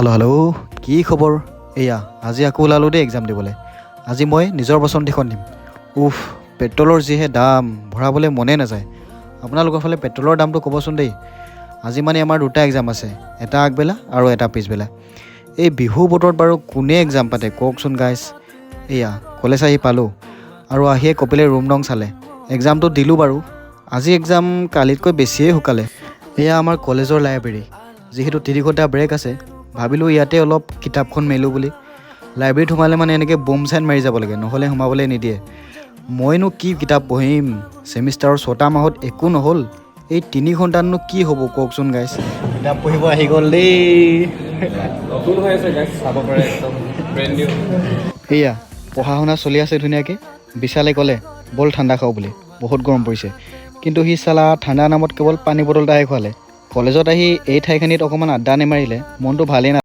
Hello' কি খবৰ? এয়া আজি আকৌ ওলালোঁ দেই এক্সাম দিবলৈ। আজি মই নিজৰ বচন্তিখন দিম। পেট্ৰলৰ যিহে দাম, ভৰাবলৈ মনে নাযায়। আপোনালোকৰ ফালে পেট্ৰলৰ দামটো ক'বচোন দেই। আজি মানে আমাৰ দুটা এক্সাম আছে, এটা আগবেলা আৰু এটা পিছবেলা। এই বিহু বতৰত বাৰু কোনে এক্সাম পাতে কওকচোন গাইজ। এয়া কলেজ আহি পালোঁ আৰু আহিয়ে কপিলে ৰুম ৰং চালে। এক্সামটো দিলোঁ বাৰু। আজি এক্সাম কালিতকৈ বেছিয়ে শুকালে। এয়া আমাৰ কলেজৰ লাইব্ৰেৰী। যিহেতু 3 ঘণ্টা ব্ৰেক আছে, ভাবিলোঁ ইয়াতে অলপ কিতাপখন মেলোঁ বুলি। লাইব্ৰেৰীত সোমালে মানে এনেকৈ বোম চাইন মাৰি যাব লাগে, নহ'লে সোমাবলৈ নিদিয়ে। মইনো কি কিতাপ পঢ়িম? ছেমিষ্টাৰৰ 6টা মাহত একো নহ'ল। এই 3 ঘণ্টাতনো কি হ'ব কওকচোন গাইজ। কিতাপ পঢ়িব আহি গ'ল দেই। নতুন হৈ আছে গাইজ, চাব পাৰে একদম ব্ৰেণ্ড নিউ। সেয়া পঢ়া শুনা চলি আছে ধুনীয়াকৈ। বিশালে ক'লে বল ঠাণ্ডা খাওঁ বুলি, বহুত গৰম পৰিছে। কিন্তু সি চালা ঠাণ্ডা নামত কেৱল পানী বটল এটাহে খোৱালে। কলেজত আহি এই ঠাইখিনিত অকণমান আড্ডা নেমাৰিলে মনটো ভালেই